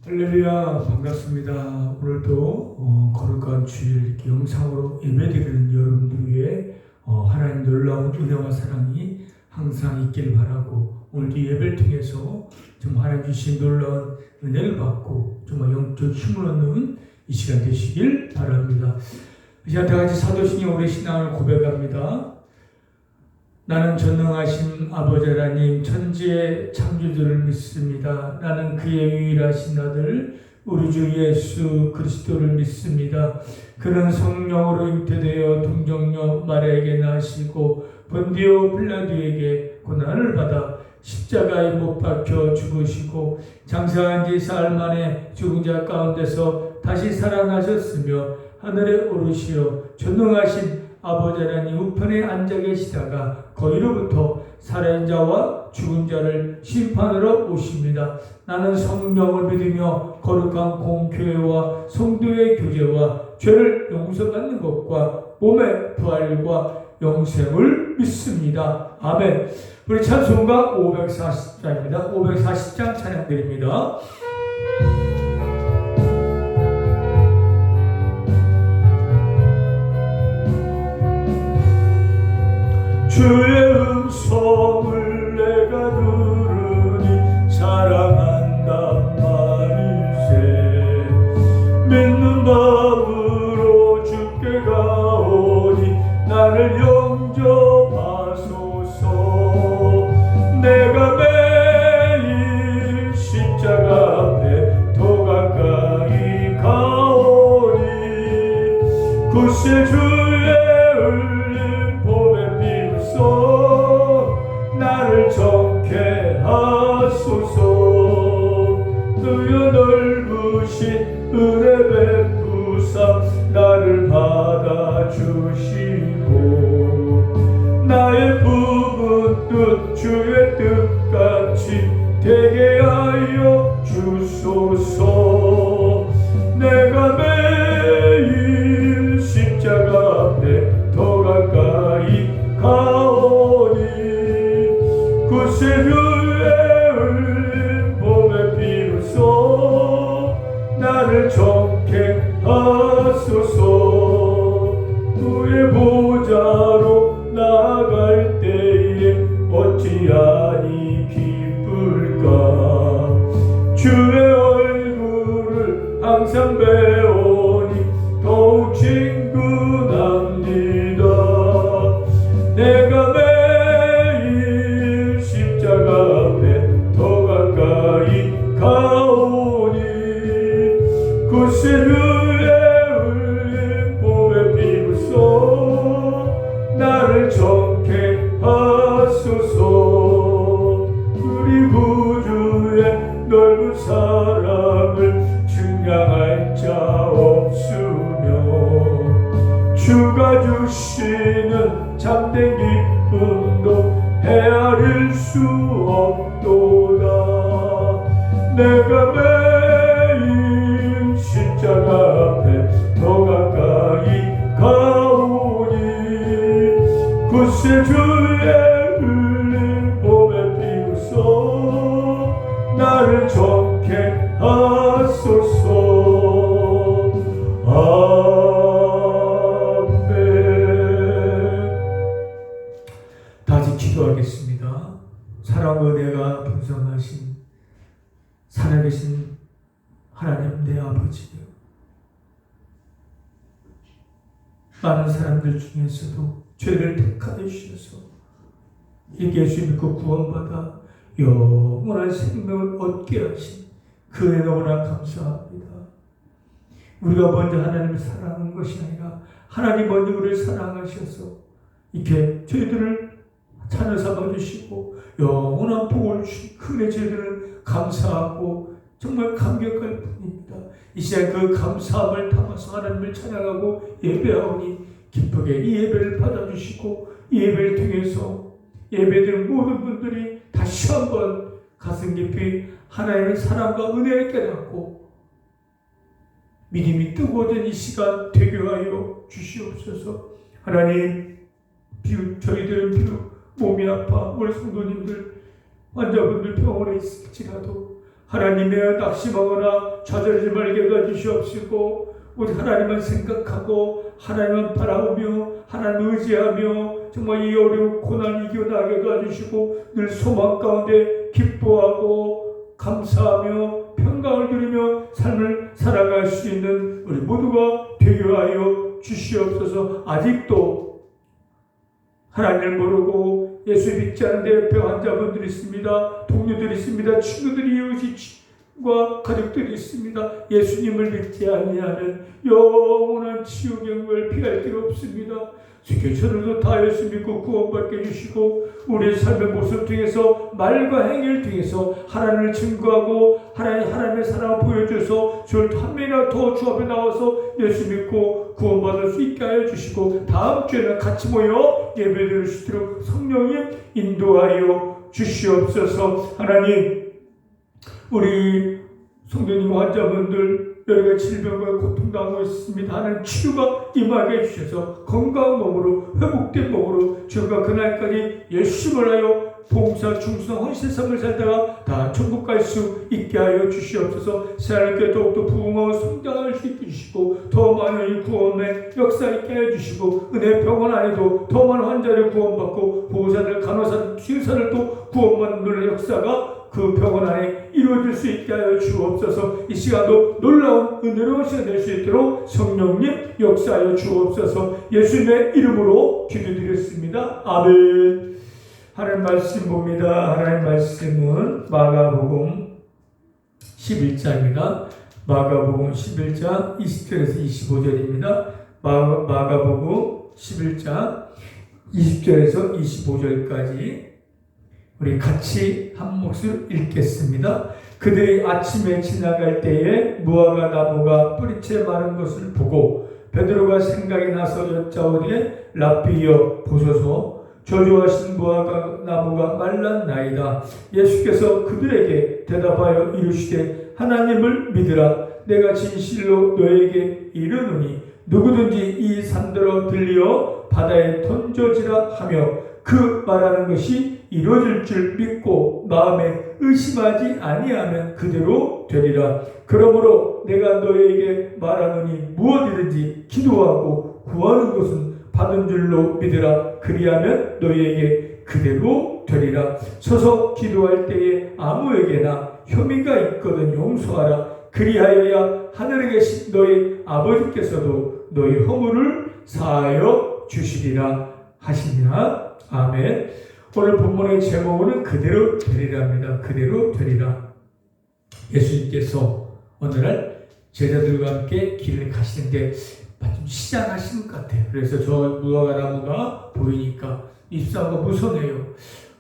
할렐루야, 반갑습니다. 오늘도 거룩한 주일 이렇게 영상으로 예배드리는 여러분들 위해 하나님 놀라운 은혜와 사랑이 항상 있기를 바라고, 오늘도 예배를 통해서 정말 하나님 주신 놀라운 은혜를 받고 정말 영적 힘을 얻는 이 시간 되시길 바랍니다. 이 시간 다 같이 사도신경 우리 신앙을 고백합니다. 나는 전능하신 아버지 하나님 천지의 창조주를 믿습니다. 나는 그의 유일하신 아들 우리 주 예수 그리스도를 믿습니다. 그는 성령으로 잉태되어 동정녀 마리아에게 나시고 본디오 빌라도에게 고난을 받아 십자가에 못 박혀 죽으시고 장사한 지 사흘 만에 죽은 자 가운데서 다시 살아나셨으며 하늘에 오르시어 전능하신 아버지 하나님 우편에 앉아 계시다가 거기로부터 살아있는 자와 죽은 자를 심판하러 오십니다. 나는 성령을 믿으며 거룩한 공교회와 성도의 교제와 죄를 용서받는 것과 몸의 부활과 영생을 믿습니다. 아멘. 우리 찬송가 540장입니다. 540장 찬양드립니다. 주의 음성을 내가 들으니 사랑한단 말일세. 믿는 마음으로 주께 가오니 나를 영접하소서. 내가 매일 십자가 앞에 더 가까이 가오니 굳세 주의 흘린 봄의 비로소 나를 정케 하소서. 주여 넓으신 은혜 베푸사 나를 받아주시고 나의 부은 뜻 주의 뜻같이 되게 하여 주소서. 내가 매일 십자가 앞에 더 가까이 가오니 굳세 주의 흘린 봄의 비로소 나를 정케 하소서. 주의 보좌로 나아갈 때에 어찌하니 기쁠까. 주의 얼굴을 항상 배우니 더욱 친근합니다. 내가 매일 십자가 앞에 더 가까이 가오니 굳세 주의 흘린 봄의 비로소 나를 정케 하소서. 우리 구주의 넓은 사랑을 증량할 자 없으며 주가 주시는 참된 기쁨도 헤아릴 수 없도다. 내가 매일 십자가 앞에 더 가까이 가오니 굳세 주의 흘린 봄의 비로소 나를 정케 하소서. 아멘. 다시 기도하겠습니다. 사랑과 은혜가 풍성하신 살아계신 하나님 내 아버지요, 많은 사람들 중에서도 죄를 택하여 주셔서 이 예수 믿고 구원받아 영원한 생명을 얻게 하신 그 은혜 너무나 감사합니다. 우리가 먼저 하나님을 사랑한 것이 아니라 하나님 먼저 우리를 사랑하셔서 이렇게 저희들을 자녀 삼아주시고 영원한 복을 주신 그 은혜 저희들은 감사하고 정말 감격할 뿐입니다. 이 시간 그 감사함을 담아서 하나님을 찬양하고 예배하오니 기쁘게 이 예배를 받아주시고 이 예배를 통해서 예배드린 모든 분들이 다시 한번 가슴 깊이 하나님의 사랑과 은혜를 깨닫고 믿음이 뜨거워진 이 시간 되게 하여 주시옵소서. 하나님, 저희들은 비록 몸이 아파 우리 성도님들 환자분들 병원에 있을지라도 하나님의 낙심하거나 좌절하지 말게 도와주시옵시고, 우리 하나님만 생각하고 하나님만 바라보며 하나님 의지하며 정말 이 어려운 고난 이겨나가게 도와주시고, 늘 소망 가운데 기뻐하고 감사하며 평강을 누리며 삶을 살아갈 수 있는 우리 모두가 되게 하여 주시옵소서. 아직도 하나님을 모르고 예수 믿지 않는데 옆에 환자분들이 있습니다. 동료들이 있습니다. 친구들이, 이웃과 가족들이 있습니다. 예수님을 믿지 아니하면 영원한 지옥행을 피할 데가 없습니다. 주께서도 다 예수 믿고 구원받게 해주시고, 우리의 삶의 모습을 통해서 말과 행위를 통해서 하나님을 증거하고 하나님의 사랑을 보여줘서 저를 한 명이나 더 주 앞에 나와서 예수 믿고 구원받을 수 있게 하여 주시고, 다음 주에는 같이 모여 예배드릴 수 있도록 성령님 인도하여 주시옵소서. 하나님, 우리 성도님 환자분들 여러 가지 질병과 고통당하고 있습니다. 하나님 치유가 임하게 해주셔서 건강한 몸으로 회복된 몸으로 주가 그날까지 열심을 하여 봉사 충성 헌신 삶을 살다가 다 천국 갈 수 있게 하여 주시옵소서. 하나님께 더욱더 부흥하고 성장할 수 있게 해주시고, 더 많은 구원의 역사 있게 해주시고, 은혜 병원 안에도 더 많은 환자를 구원받고 보호사들, 간호사들, 치유사들도 구원받는 역사가 그 병원 안에 이루어질 수 있게 하여 주옵소서. 이 시간도 놀라운 은혜로운 시간 될 수 있도록 성령님 역사하여 주옵소서. 예수님의 이름으로 기도드렸습니다. 아멘. 하나님 말씀 봅니다. 하나님 말씀은 마가복음 11장입니다. 마가복음 11장 20절에서 25절입니다. 마가복음 11장 20절에서 25절까지 우리 같이 한 몫을 읽겠습니다. 그들이 아침에 지나갈 때에 무화과 나무가 뿌리채 마른 것을 보고 베드로가 생각이 나서 여짜오되 랍비여 보소서, 저주하신 무화과 나무가 말랐나이다. 예수께서 그들에게 대답하여 이르시되 하나님을 믿으라. 내가 진실로 너에게 이르노니 누구든지 이 산더러 들리어 바다에 던져지라 하며 그 말하는 것이 이루어질 줄 믿고 마음에 의심하지 아니하면 그대로 되리라. 그러므로 내가 너에게 말하노니 무엇이든지 기도하고 구하는 것은 받은 줄로 믿으라. 그리하면 너희에게 그대로 되리라. 서서 기도할 때에 아무에게나 혐의가 있거든 용서하라. 그리하여야 하늘에 계신 너희 아버지께서도 너희 허물을 사하여 주시리라 하시니라. 아멘. 오늘 본문의 제목은 그대로 되리라입니다. 그대로 되리라. 예수님께서 어느 날 제자들과 함께 길을 가시는데 마침 시장하시는 것 같아요. 그래서 저 무화과 나무가 보이니까 입사가 무성해요.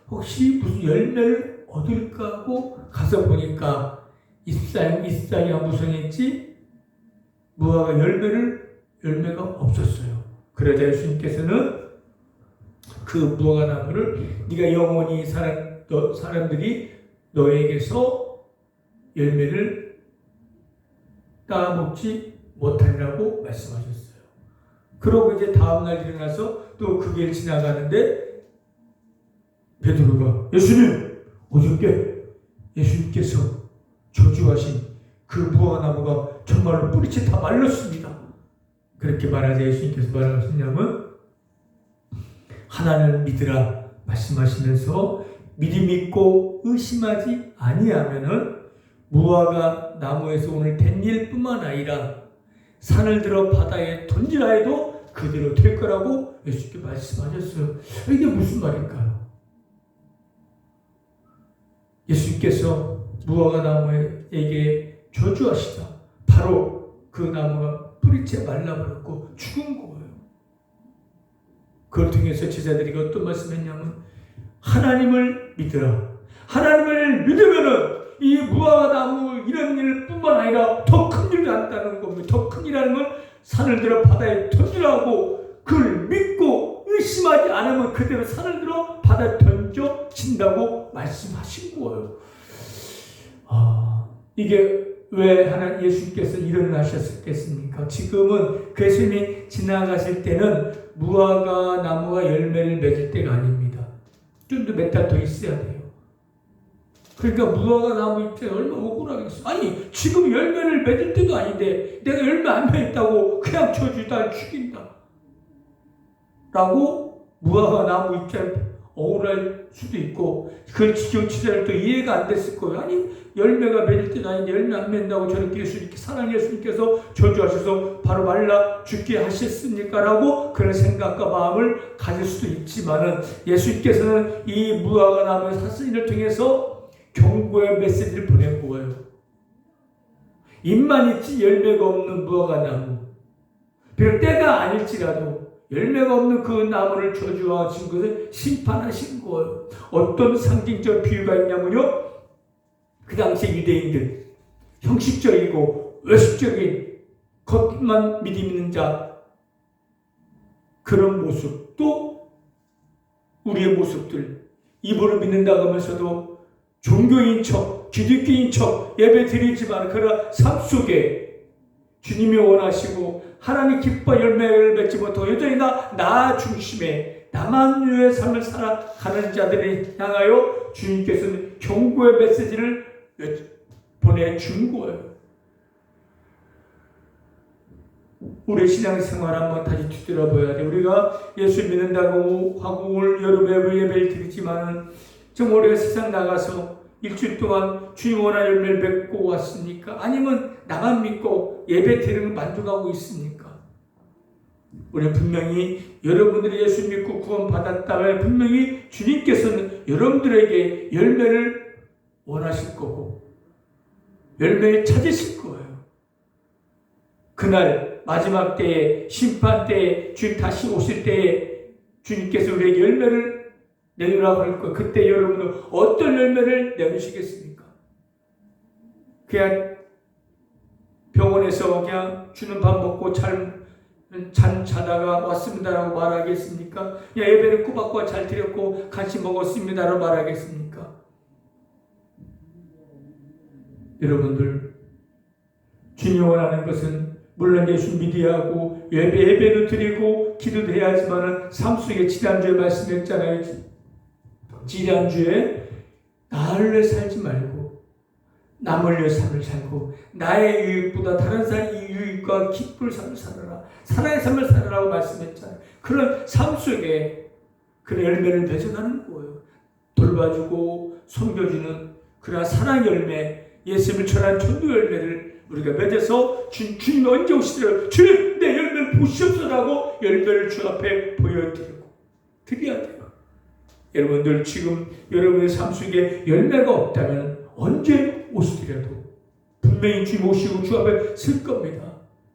혹시 무슨 열매를 얻을까 하고 가서 보니까 잎사귀가 무성했지 무화과 열매가 없었어요. 그러자 예수님께서는 그 무화과 나무를 네가 영원히 사람들이 너에게서 열매를 따먹지 못하리라고 말씀하셨어요. 그러고 이제 다음날 일어나서 또 그 길 지나가는데 베드로가 예수님, 어저께 예수님께서 저주하신 그 무화과 나무가 정말로 뿌리채 다 말랐습니다. 그렇게 말하자 예수님께서 말하시냐면 하나님을 믿으라 말씀하시면서 미리 믿고 의심하지 아니하면은 무화과 나무에서 오늘 된 일뿐만 아니라 산을 들어 바다에 던지라 해도 그대로 될 거라고 예수님께 말씀하셨어요. 이게 무슨 말일까요? 예수님께서 무화과 나무에게 저주하시다. 바로 그 나무가 뿌리채 말라버렸고 죽은 거예요. 그걸 통해서 제자들이 어떤 말씀했냐면 하나님을 믿으라. 하나님을 믿으면은 이 무화과 나무 이런 일뿐만 아니라 더 큰 일을 한다는 겁니다. 더 큰 일이라는 건 산을 들어 바다에 던지라고 그걸 믿고 의심하지 않으면 그대로 산을 들어 바다에 던져진다고 말씀하신 거예요. 이게 왜 하나님 예수님께서 일어나셨겠습니까? 지금은 그 예수님이 지나가실 때는 무화과 나무가 열매를 맺을 때가 아닙니다. 좀 더 몇 달 더 있어야 돼요. 그러니까 무화과 나무 잎에 얼마나 억울하겠어. 아니 지금 열매를 맺을 때도 아닌데 내가 열매 안 맺었다고 그냥 저주다 죽인다 라고 무화과 나무 잎에 억울할 수도 있고 그 지경 치자를 또 이해가 안 됐을 거예요. 아니 열매가 맺을 때도 아닌데 열매 안 맺는다고 저렇게 사랑하는 예수님께서 저주하셔서 바로 말라 죽게 하셨습니까? 라고 그런 생각과 마음을 가질 수도 있지만은 예수님께서는 이 무화과 나무의 사슬을 통해서 경고의 메시지를 보낸 거예요. 잎만 있지 열매가 없는 무화과 나무. 비록 때가 아닐지라도 열매가 없는 그 나무를 저주하신 것을 심판하신 거예요. 어떤 상징적 비유가 있냐면요. 그 당시 유대인들 형식적이고 외식적인 겉만 믿음 있는 자 그런 모습 또 우리의 모습들 입으로 믿는다고 하면서도 종교인 척, 기독교인 척 예배 드리지만 그런 삶 속에 주님이 원하시고 하나님 기뻐 열매를 맺지 못하고 여전히 나 중심에 나만 위해 삶을 살아가는 자들을 향하여 주님께서는 경고의 메시지를 보내준 거예요. 우리의 신앙생활 한번 다시 뒤돌아봐야 돼. 우리가 예수 믿는다고 하고 올 여름에 예배를 드리지만은 정말 우리가 세상 나가서 일주일 동안 주님 원하는 열매를 맺고 왔습니까? 아니면 나만 믿고 예배 드리는 만족하고 있습니까? 우리는 분명히 여러분들이 예수 믿고 구원받았다면 분명히 주님께서는 여러분들에게 열매를 원하실 거고 열매를 찾으실 거예요. 그날 마지막 때에 심판 때에 주님 다시 오실 때에 주님께서 우리에게 열매를 내놓으라고 할 거예요. 그때 여러분은 어떤 열매를 내놓으시겠습니까? 그냥 병원에서 그냥 주는 밥 먹고 자다가 왔습니다라고 말하겠습니까? 예배는 꼬박꼬박 잘 드렸고 같이 먹었습니다라고 말하겠습니까? 여러분들 주님이 원하는 것은 물론 예수 믿어야 하고 예배도 드리고 기도도 해야 하지만 삶 속에 지난주에 말씀했잖아요. 지난주에 나를 위해 살지 말고 남을 위해 삶을 살고 나의 유익보다 다른 사람의 유익과 기쁠 삶을 살아라. 사랑의 삶을 살아라고 말씀했잖아요. 그런 삶 속에 그런 열매를 맺어가는 거예요. 돌봐주고 섬겨주는 그런 사랑의 열매, 예수님을 전한 전도 열매를 우리가 맺어서 주님이 언제 오시더라도 주님 내 열매를 보시옵소서라고 열매를 주 앞에 보여드리고 드려야 돼요. 여러분들 지금 여러분의 삶 속에 열매가 없다면 언제 오시더라도 분명히 주님 오시고 주 앞에 쓸 겁니다.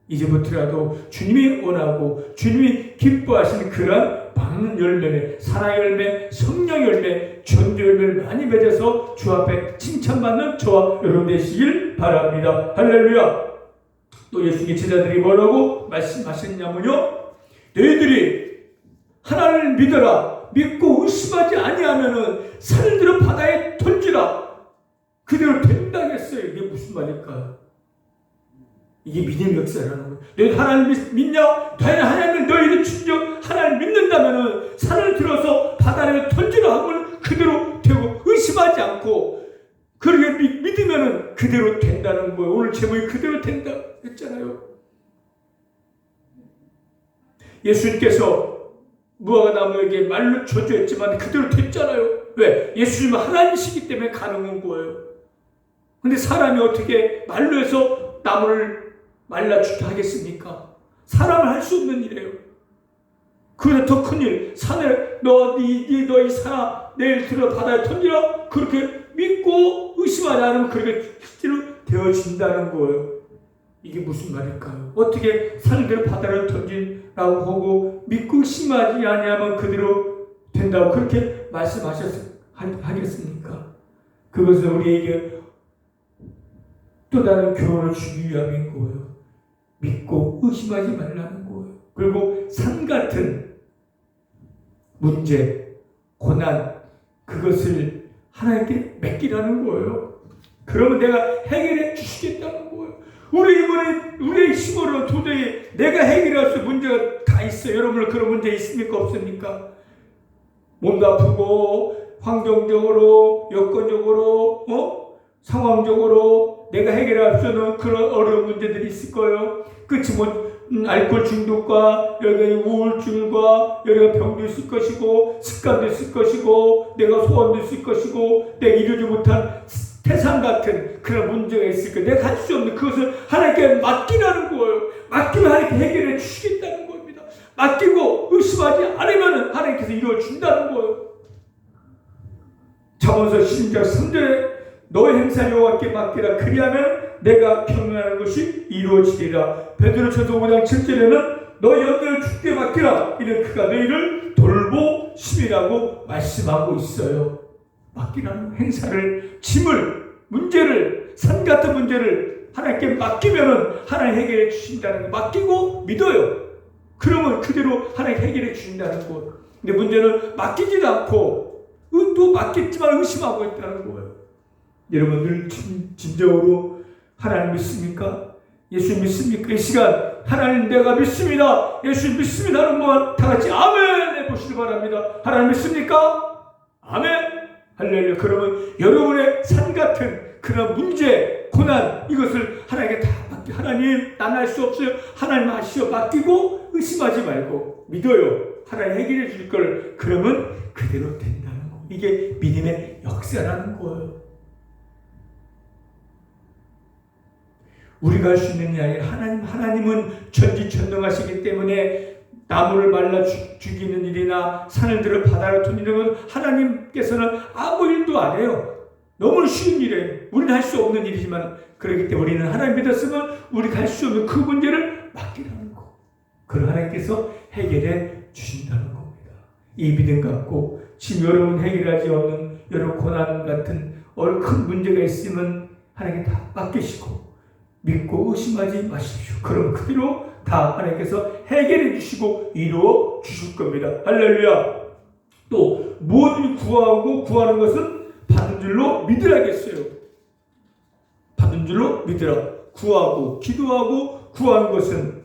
이제부터라도 주님이 원하고 주님이 기뻐하시는 그런 많은 열매, 사랑의 열매, 성령 열매, 전도 열매를 많이 맺어서 주 앞에 칭찬받는 저와 여러분 되시길 바랍니다. 할렐루야. 또 예수님의 제자들이 뭐라고 말씀하셨냐면요. 너희들이 하나님을 믿어라. 믿고 의심하지 아니하면은 산을 들어 바다에 던지라. 그대로 된다겠어요. 이게 무슨 말일까요? 이게 믿음의 역사라는 거예요. 너희 하나님 믿냐? 하나님을 너희들 진정 하나님 믿는다면은 산을 들어서 바다에 던지라 하면 그대로 되고 의심하지 않고 그렇게 믿으면은 그대로 된다는 거예요. 오늘 제목이 그대로 된다 했잖아요. 예수님께서 무화과 나무에게 말로 저주했지만 그대로 됐잖아요. 왜? 예수님은 하나님이시기 때문에 가능한 거예요. 근데 사람이 어떻게 말로 해서 나무를 말라 죽게 하겠습니까? 사람은 할 수 없는 일이에요. 그보다 더 큰 일, 산을 너희 산아 내일 들어 바다에 던지라. 그렇게 믿고 의심하지 않으면 그렇게 실제로 되어진다는 거예요. 이게 무슨 말일까요? 어떻게 산을 들어 바다를 던지라고 하고 믿고 의심하지 아니하면 그대로 된다고 그렇게 말씀하겠습니까? 그것은 우리에게 또 다른 교훈을 주기 위함인 거예요. 믿고 의심하지 말라는 거예요. 그리고 산 같은 문제, 고난, 그것을 하나님께 맡기라는 거예요. 그러면 내가 해결해 주시겠다는 거예요. 우리의 힘으로는 도저히 내가 해결할 수 있는 문제가 다 있어요. 여러분 그런 문제 있습니까? 없습니까? 몸도 아프고 환경적으로, 여건적으로, 상황적으로 내가 해결할 수 없는 그런 어려운 문제들이 있을 거예요. 그렇지만 알코올 중독과 여기가 우울증과 여기가 병도 있을 것이고 습관도 있을 것이고 내가 소원도 있을 것이고 내가 이루지 못한 태산 같은 그런 문제가 있을 거예요. 내가 할 수 없는 그것을 하나님께 맡기라는 거예요. 맡기면 하나님께 해결해 주시겠다는 겁니다. 맡기고 의심하지 않으면 하나님께서 이루어 준다는 거예요. 잠언서 10장 3절에 너의 행사 여호와께 맡기라. 그리하면 내가 경영하는 것이 이루어지리라. 베드로전서 5장 7절에는 너의 연단을 주께 맡기라. 이는 그가 너희를 돌보심이라고 말씀하고 있어요. 맡기라는 행사를, 짐을, 문제를, 산 같은 문제를 하나님께 맡기면은 하나님 해결해 주신다는 거 맡기고 믿어요. 그러면 그대로 하나님 해결해 주신다는 거. 근데 문제는 맡기지도 않고 또 맡겼지만 의심하고 있다는 거예요. 여러분들 진정으로 하나님 믿습니까? 예수 믿습니까? 이 시간 하나님 내가 믿습니다. 예수 믿습니다 하는 분 다 같이 아멘 해보시기 바랍니다. 하나님 믿습니까? 아멘. 할렐루야. 그러면 여러분의 산 같은 그런 문제, 고난 이것을 하나님께 다 맡기. 하나님 난 할 수 없어요. 하나님 하시오. 맡기고 의심하지 말고 믿어요. 하나님 해결해 줄 걸. 그러면 그대로 된다는 거. 이게 믿음의 역사라는 거예요. 우리가 할 수 있는 일이 아니라 하나님은 전지전능하시기 때문에 나무를 말라 죽이는 일이나 산을 들어 바다를 돌리는 건 하나님께서는 아무 일도 안 해요. 너무 쉬운 일이에요. 우리는 할 수 없는 일이지만 그렇기 때문에 우리는 하나님 믿었으면 우리가 할 수 없는 그 문제를 맡기라는 거. 그걸 하나님께서 해결해 주신다는 겁니다. 이 믿음 갖고 지금 여러분 해결하지 않는 여러 고난 같은 큰 문제가 있으면 하나님께 다 맡기시고 믿고 의심하지 마십시오. 그럼 그대로 다 하나님께서 해결해 주시고 이루어 주실 겁니다. 할렐루야. 또 무엇을 구하고 구하는 것은 받은 줄로 믿으라겠어요. 받은 줄로 믿으라. 구하고 기도하고 구하는 것은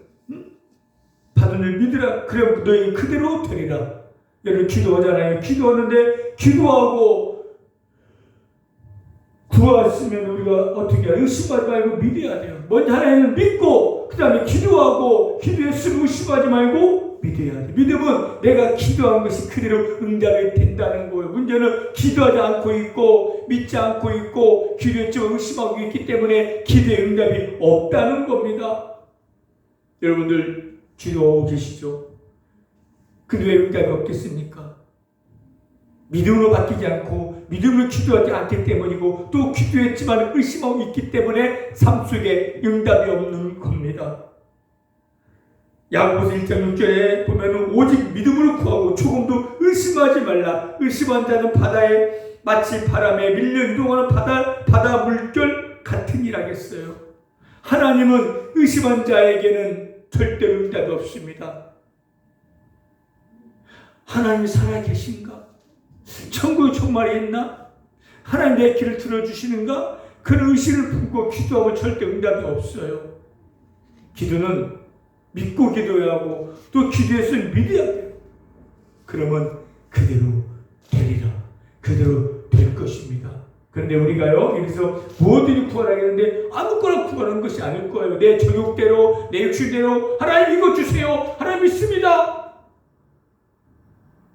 받은 줄 믿으라. 그럼 너희 그대로 되리라. 여러분 기도하잖아요. 기도하는데 기도하고 구하시면 우리가 어떻게 해야 의심하지 말고 믿어야 돼요. 먼저 하나님을 믿고 그 다음에 기도하고 기도했으면 의심하지 말고 믿어야 돼요. 믿음은 내가 기도한 것이 그대로 응답이 된다는 거예요. 문제는 기도하지 않고 있고 믿지 않고 있고 기도했지만 의심하고 있기 때문에 기도의 응답이 없다는 겁니다. 여러분들 기도하고 계시죠? 근데 왜 응답이 없겠습니까? 믿음으로 바뀌지 않고 믿음으로 기도하지 않기 때문이고 또 기도했지만 의심하고 있기 때문에 삶 속에 응답이 없는 겁니다. 야고보서 1장 6절에 보면 오직 믿음으로 구하고 조금도 의심하지 말라. 의심한 자는 바다에 마치 바람에 밀려 이동하는 바다 물결 같으니라겠어요. 하나님은 의심한 자에게는 절대로 응답이 없습니다. 하나님이 살아계신가? 천국이 정말 있나? 하나님 내 길을 들어주시는가? 그런 의심을 품고 기도하고 절대 응답이 없어요. 기도는 믿고 기도해야 하고 또 기도했으면 믿어야 돼요. 그러면 그대로 되리라. 그대로 될 것입니다. 그런데 우리가요 여기서 뭐든지 구하라 했는데 아무거나 구하는 것이 아닐 거예요. 내 정욕대로 내 욕심대로 하나님 이거 주세요. 하나님 믿습니다.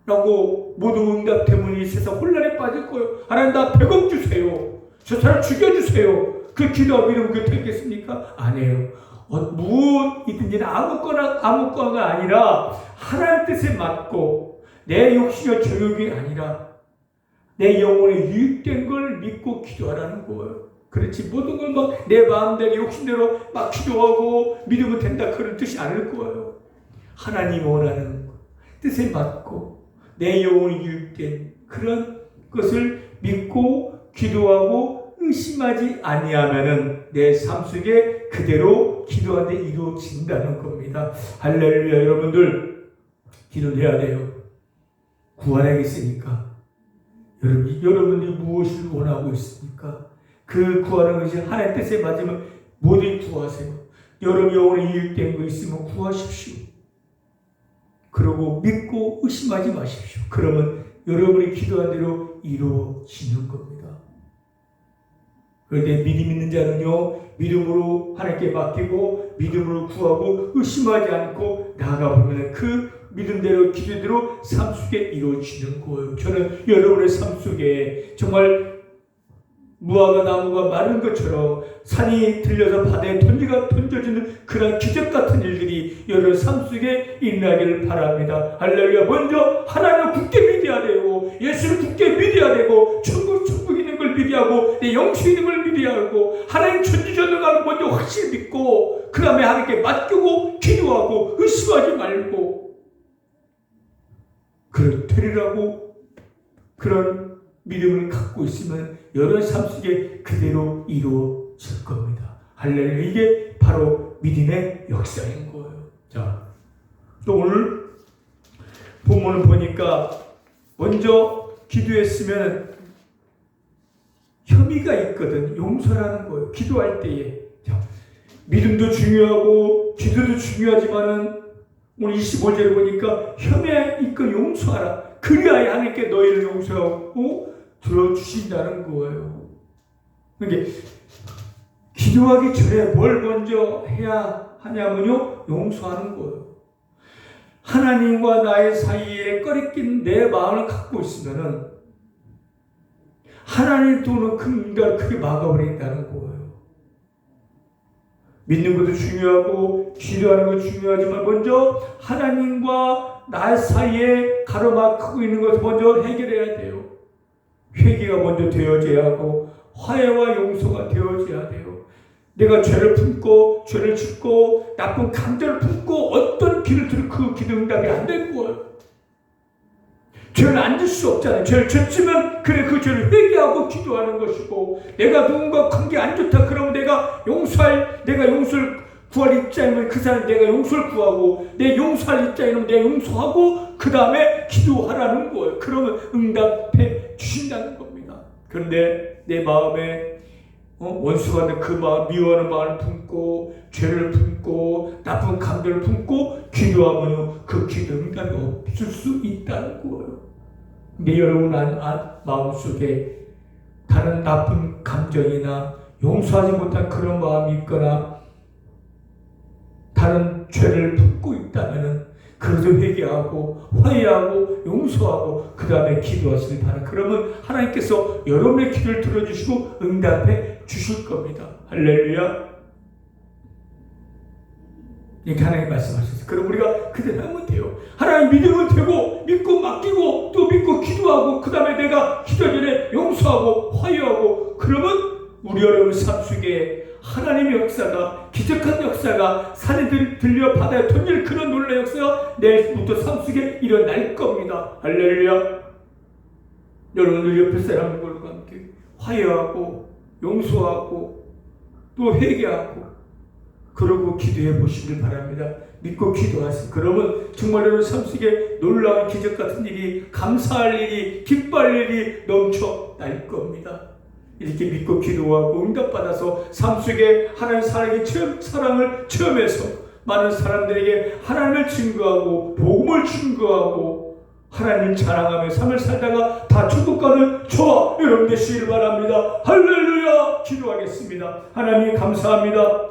라고 모든 응답 때문에 이 세상 혼란에 빠질 거예요. 하나님 나 100억 주세요. 저 사람 죽여주세요. 그 기도하고 이러면 그게 되겠습니까? 아니에요. 무엇이든지 아무거나가 아니라 하나님 뜻에 맞고 내 욕심과 정욕이 아니라 내 영혼에 유익된 걸 믿고 기도하라는 거예요. 그렇지 모든 걸 막 내 마음대로 욕심대로 막 기도하고 믿으면 된다 그런 뜻이 아닐 거예요. 하나님 원하는 뜻에 맞고 내 영혼이 유익된 그런 것을 믿고 기도하고 의심하지 아니하면은 내 삶 속에 그대로 기도하는데 이루어진다는 겁니다. 할렐루야. 여러분들 기도해야 돼요. 구하라겠으니까 여러분들이 무엇을 원하고 있습니까? 그 구하는 것이 하나님 뜻에 맞으면 뭐든지 구하세요. 여러분 영혼에 유익된 거 있으면 구하십시오. 그러고 믿고 의심하지 마십시오. 그러면 여러분이 기도한 대로 이루어지는 겁니다. 그런데 믿음 있는 자는요, 믿음으로 하나님께 맡기고 믿음으로 구하고 의심하지 않고 나아가보면 그 믿음대로 기도대로 삶 속에 이루어지는 거예요. 저는 여러분의 삶 속에 정말 무화과 나무가 마른 것처럼 산이 들려서 바다에 던져지는 그런 기적 같은 일들이 여러분 삶 속에 일어나기를 바랍니다. 할렐루야. 먼저 하나님을 굳게 믿어야 되고 예수를 굳게 믿어야 되고 천국 있는 걸 믿어야 하고 내 영수 있는 걸 믿어야 하고 하나님 전지전능하고 먼저 확실히 믿고 그 다음에 하나님께 맡기고 기도하고 의심하지 말고 되리라고 그런 믿음을 갖고 있으면 여러 삶 속에 그대로 이루어질 겁니다. 할렐루야. 이게 바로 믿음의 역사인 거예요. 자, 또 오늘 본문을 보니까 먼저 기도했으면 혐의가 있거든. 용서라는 거예요. 기도할 때에. 자, 믿음도 중요하고 기도도 중요하지만은 오늘 25절에 보니까 혐의가 있고 용서하라. 그리하여 하나님께 너희를 용서하고 들어주신다는 거예요. 그러니까 기도하기 전에 뭘 먼저 해야 하냐면요, 용서하는 거예요. 하나님과 나의 사이에 꺼리낀 내 마음을 갖고 있으면은 하나님 또는 그 인간을 크게 막아버린다는 거예요. 믿는 것도 중요하고 기도하는 것도 중요하지만 먼저 하나님과 나의 사이에 가로막히고 있는 것을 먼저 해결해야 돼요. 회개가 먼저 되어져야 하고 화해와 용서가 되어져야 돼요. 내가 죄를 품고 죄를 짓고 나쁜 감정을 품고 어떤 길을 들어 그 기도 응답이 안 될 거예요. 죄를 안 질 수 없잖아요. 죄를 졌으면 그래 그 죄를 회개하고 기도하는 것이고 내가 누군가 관계 안 좋다 그러면 내가 용서를 구할 입장이면 그 사람 내가 용서를 구하고 내 용서할 입장이면 내가 용서하고 그 다음에 기도하라는 거예요. 그러면 응답해 주신다는 겁니다. 그런데 내 마음에 원수가 된 그 마음, 미워하는 마음을 품고 죄를 품고 나쁜 감정을 품고 기도하면 그 기도 응답이 없을 수 있다는 거예요. 근데 여러분 마음속에 다른 나쁜 감정이나 용서하지 못한 그런 마음이 있거나 다른 죄를 품고 있다면 그것을 회개하고 화해하고 용서하고 그 다음에 기도하시길 바랍니다. 그러면 하나님께서 여러분의 기도를 들어주시고 응답해 주실 겁니다. 할렐루야. 이렇게 하나님 말씀하셨어요. 그럼 우리가 그대로 하면 돼요. 하나님 믿으면 되고 믿고 맡기고 또 믿고 기도하고 그 다음에 내가 기도 전에 용서하고 화해하고 그러면 우리 여러분 삶 속에 하나님의 역사가 기적한 역사가 산에 들려 바다에 던질 그런 놀라운 역사가 내일부터 삶 속에 일어날 겁니다. 할렐루야. 여러분들 옆에 사람들과 함께 화해하고 용서하고 또 회개하고 그러고 기도해 보시길 바랍니다. 믿고 기도하세요. 그러면 정말 여러분 삶 속에 놀라운 기적 같은 일이 감사할 일이 기뻐할 일이 넘쳐날 겁니다. 이렇게 믿고 기도하고 응답받아서 삶 속에 하나님의 사랑을 체험해서 많은 사람들에게 하나님을 증거하고 복음을 증거하고 하나님을 자랑하며 삶을 살다가 다 천국 가는 저와 여러분 되시길 바랍니다. 할렐루야. 기도하겠습니다. 하나님 감사합니다.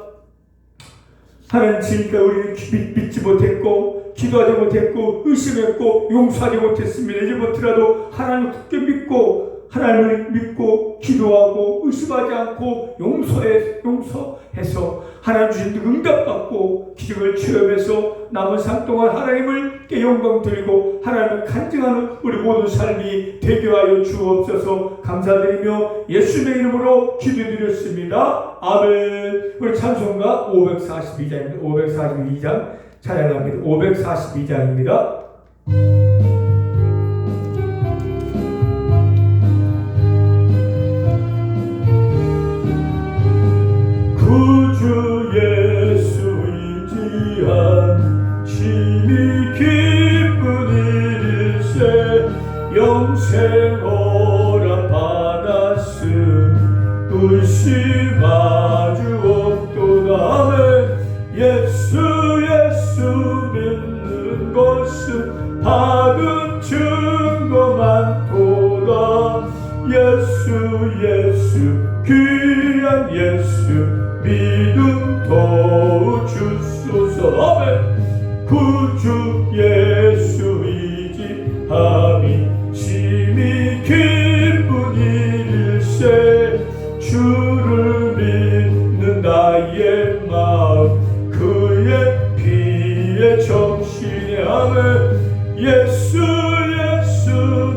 하나님 지금까지 우리는 믿지 못했고 기도하지 못했고 의심했고 용서하지 못했습니다. 이제부터라도 하나님을 굳게 믿고 하나님을 믿고 기도하고 의심하지 않고 용서해서 하나님 주신 응답받고 기적을 체험해서 남은 삶 동안 하나님을께 영광 드리고 하나님을 간증하는 우리 모든 삶이 되게 하여 주옵소서. 감사드리며 예수님의 이름으로 기도드렸습니다. 아멘. 우리 찬송가 542장입니다. 542장 찬양합니다. 542장입니다. 구주 예수인지한 심히 기쁜 일일세 영생 허락받았음 의심하주 없도다. 아멘. 예수 믿는 것은 도와주소서. 아멘. 구주 예수 의지함이 심히 기쁜 일일세. 주를 믿는 나의 마음 그의 피에 정신에. 아멘. 예수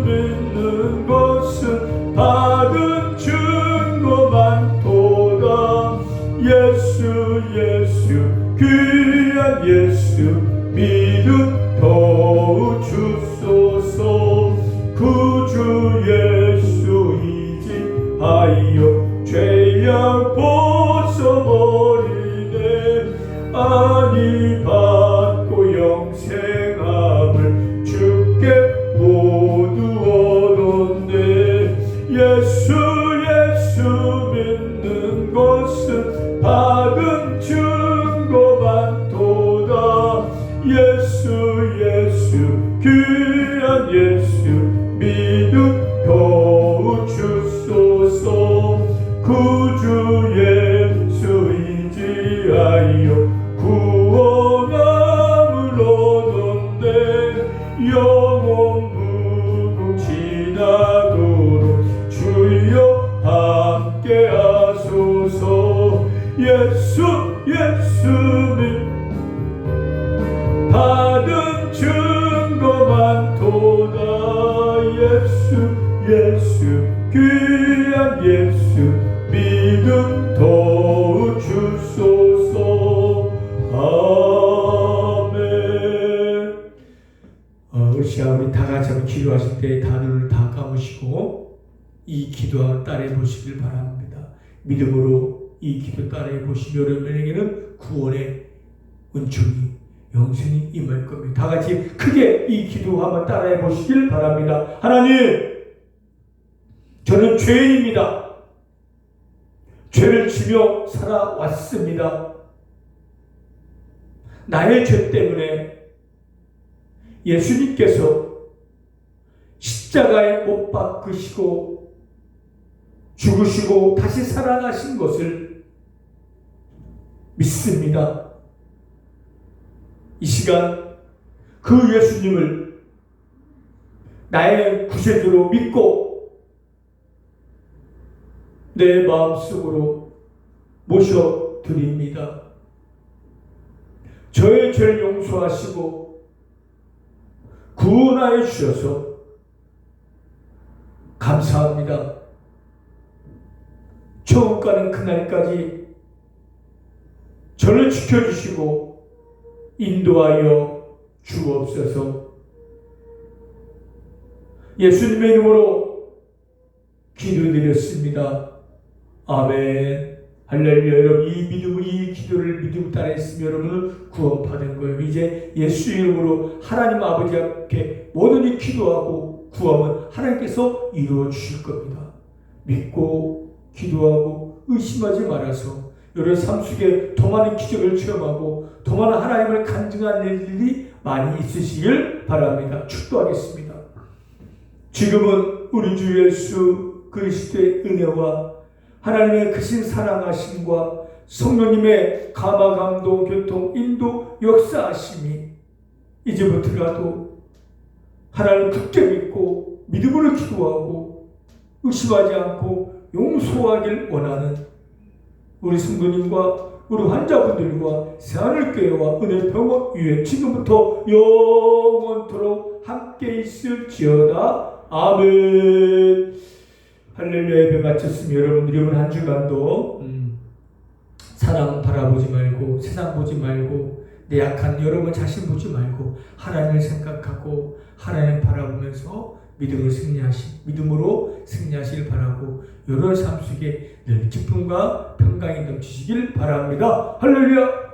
믿는 것은 받은 증거만 도다. 예수 귀한 예수 믿음 더욱 주소서. 구주 예수 의지하여 죄악 벗어버리네. 안위 받고 영생함을 주께 모두 얻었네. 예수 믿는 것은 받은 증거만 도다. 예수 귀한 예수 믿음 더욱 주소서. 구주 예수 의지하여 구원함을 얻었네. 영원 무궁지나도록 주여 함께 하소서. 예수 믿 받은 증거만 도다. 예수 귀한 예수 믿음 더욱 주소서. 아멘. 우리 시간 우리 다 같이 한번 기도하실 때 다 눈을 다 감으시고 이 기도와 따라해 보시길 바랍니다. 믿음으로 이 기도 따라해 보시면 여러분에게는 구원의 은총이 영생이 임할 겁니다. 다 같이 크게 이 기도 한번 따라해 보시길 바랍니다. 하나님, 저는 죄인입니다. 죄를 지며 살아왔습니다. 나의 죄 때문에 예수님께서 십자가에 못 박히시고 죽으시고 다시 살아나신 것을 믿습니다. 이 시간 그 예수님을 나의 구세주로 믿고 내 마음속으로 모셔드립니다. 저의 죄를 용서하시고 구원하여 주셔서 감사합니다. 천국 가는 그날까지 저를 지켜주시고 인도하여 주옵소서. 예수님의 이름으로 기도드렸습니다. 아멘. 할렐루야. 여러분 이 믿음을 이 기도를 믿음 따라했으면 여러분은 구원받은 거예요. 이제 예수 이름으로 하나님 아버지 앞에 뭐든지 기도하고 구하면 하나님께서 이루어 주실 겁니다. 믿고 기도하고 의심하지 말아서 여러분 삶 속에 더 많은 기적을 체험하고 더 많은 하나님을 간증하는 일이 많이 있으시길 바랍니다. 축도하겠습니다. 지금은 우리 주 예수 그리스도의 은혜와 하나님의 크신 사랑하심과 성령님의 감화 감동 교통 인도 역사하심이 이제부터라도 하나님 굳게 믿고 믿음으로 기도하고 의심하지 않고 용서하길 원하는 우리 성도님과 우리 환자분들과 새하늘교회와 은혜병원 위에 지금부터 영원토록 함께 있을지어다. 아멘. 할렐루야. 예배 마쳤으면 여러분들이 오늘 한 주간도 사람 바라보지 말고 세상 보지 말고 내 약한 여러분 자신 보지 말고 하나님을 생각하고 하나님 바라보면서 믿음으로 승리하시길 바라고 여러 삶 속에 늘 기쁨과 평강이 넘치시길 바랍니다. 할렐루야.